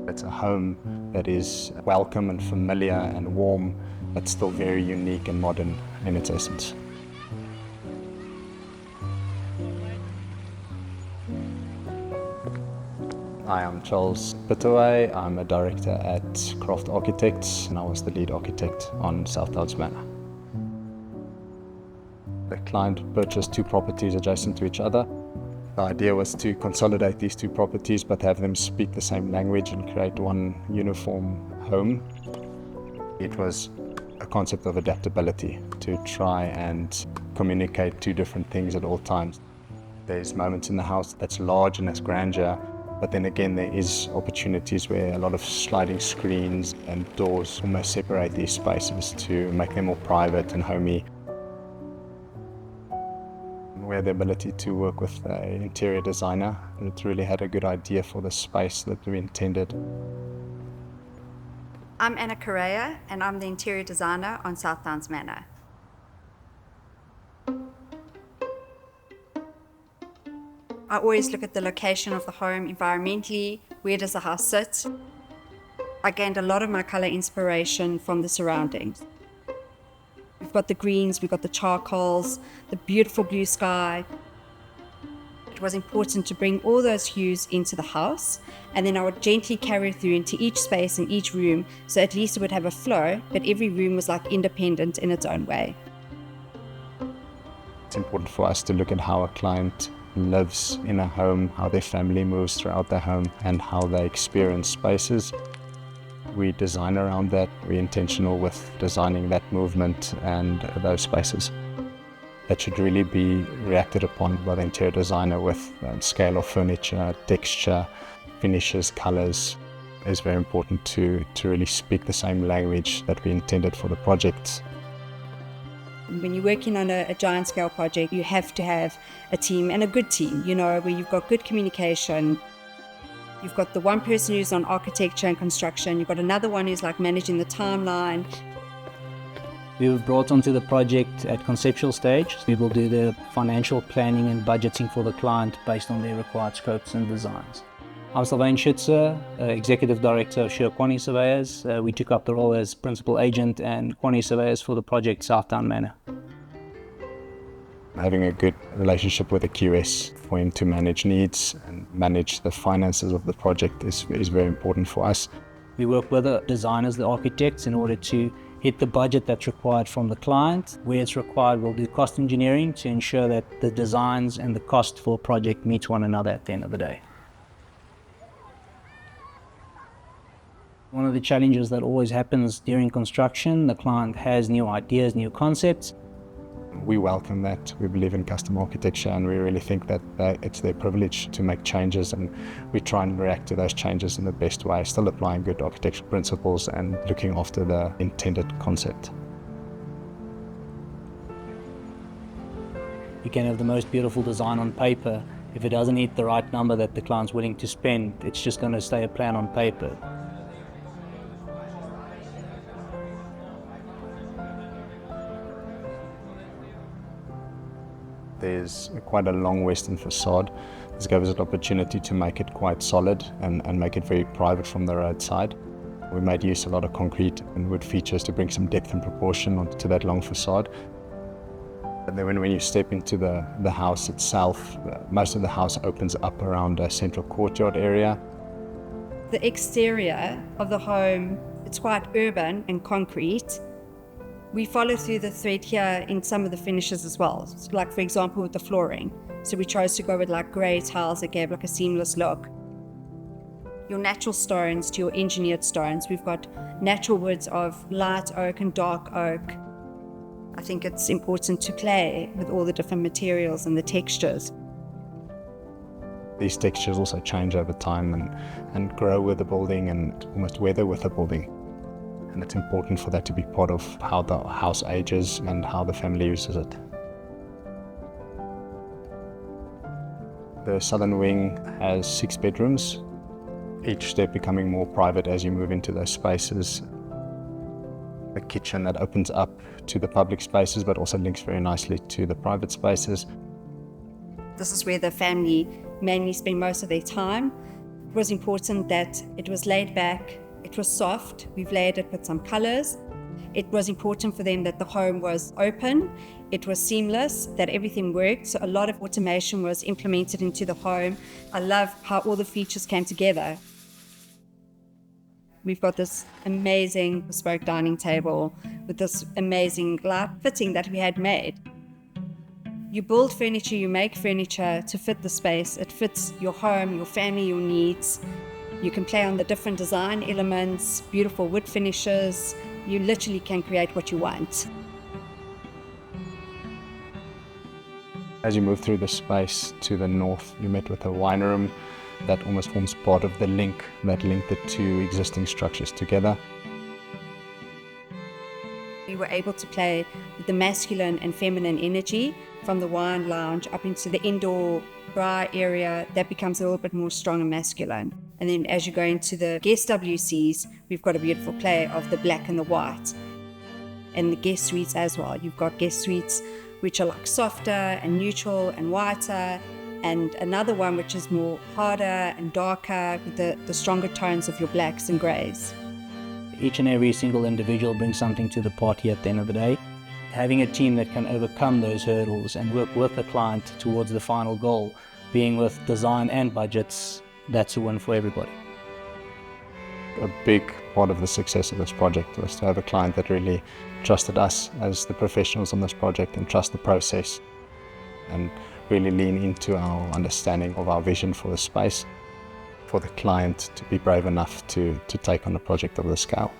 It's a home that is welcome and familiar and warm, but still very unique and modern in its essence. Hi, I'm Charles Pittaway. I'm a director at Kraft Architects, and I was the lead architect on Southdowns Manor. The client purchased 2 properties adjacent to each other. The idea was to consolidate these 2 properties but have them speak the same language and create one uniform home. It was a concept of adaptability to try and communicate 2 different things at all times. There's moments in the house that's large and that's grandeur, but then again there is opportunities where a lot of sliding screens and doors almost separate these spaces to make them more private and homey. We had the ability to work with an interior designer that really had a good idea for the space that we intended. I'm Correia, and I'm the interior designer on Southdowns Manor. I always look at the location of the home environmentally. Where does the house sit? I gained a lot of my color inspiration from the surroundings. We've got the greens, we've got the charcoals, the beautiful blue sky. It was important to bring all those hues into the house, and then I would gently carry through into each space and each room, so at least it would have a flow, but every room was like independent in its own way. It's important for us to look at how a client lives in a home, how their family moves throughout their home, and how they experience spaces. We design around that. We're intentional with designing that movement and those spaces. That should really be reacted upon by the interior designer with scale of furniture, texture, finishes, colors. It's very important to really speak the same language that we intended for the project. When you're working on a giant scale project, you have to have a team, and a good team, where you've got good communication. You've got the one person who's on architecture and construction, you've got another one who's like managing the timeline. We were brought onto the project at conceptual stage. We will do the financial planning and budgeting for the client based on their required scopes and designs. I'm Sylvain Schutzer, Executive Director of Shure Surveyors. We took up the role as Principal Agent and Quantity Surveyors for the project Southdowns Manor. Having a good relationship with the QS for him to manage needs and manage the finances of the project is very important for us. We work with the designers, the architects, in order to hit the budget that's required from the client. Where it's required, we'll do cost engineering to ensure that the designs and the cost for a project meet one another at the end of the day. One of the challenges that always happens during construction, the client has new ideas, new concepts. We welcome that. We believe in custom architecture, and we really think that it's their privilege to make changes, and we try and react to those changes in the best way, still applying good architectural principles and looking after the intended concept. You can have the most beautiful design on paper. If it doesn't hit the right number that the client's willing to spend, it's just going to stay a plan on paper. There's quite a long western facade. This gives us an opportunity to make it quite solid and make it very private from the roadside. We made use of a lot of concrete and wood features to bring some depth and proportion onto that long facade. And then when you step into the house itself, most of the house opens up around a central courtyard area. The exterior of the home, it's quite urban and concrete. We follow through the thread here in some of the finishes as well. So like for example with the flooring. So we chose to go with like grey tiles that gave like a seamless look. Your natural stones to your engineered stones. We've got natural woods of light oak and dark oak. I think it's important to play with all the different materials and the textures. These textures also change over time and grow with the building and almost weather with the building. And it's important for that to be part of how the house ages and how the family uses it. The southern wing has 6 bedrooms, each step becoming more private as you move into those spaces. A kitchen that opens up to the public spaces but also links very nicely to the private spaces. This is where the family mainly spend most of their time. was important that it was laid back, it was soft, we've laid it with some colors. It was important for them that the home was open, it was seamless, that everything worked. So a lot of automation was implemented into the home. I love how all the features came together. We've got this amazing bespoke dining table with this amazing light fitting that we had made. You build furniture, you make furniture to fit the space. It fits your home, your family, your needs. You can play on the different design elements, beautiful wood finishes. You literally can create what you want. As you move through the space to the north, you met with a wine room that almost forms part of the link that linked the two existing structures together. We were able to play with the masculine and feminine energy from the wine lounge up into the indoor bar area that becomes a little bit more strong and masculine. And then as you go into the guest WCs, we've got a beautiful play of the black and the white. And the guest suites as well. You've got guest suites which are like softer and neutral and whiter, and another one which is more harder and darker with the stronger tones of your blacks and greys. Each and every single individual brings something to the party at the end of the day. Having a team that can overcome those hurdles and work with the client towards the final goal, being with design and budgets, that's a win for everybody. A big part of the success of this project was to have a client that really trusted us as the professionals on this project and trust the process and really lean into our understanding of our vision for the space, for the client to be brave enough to take on a project of this scale.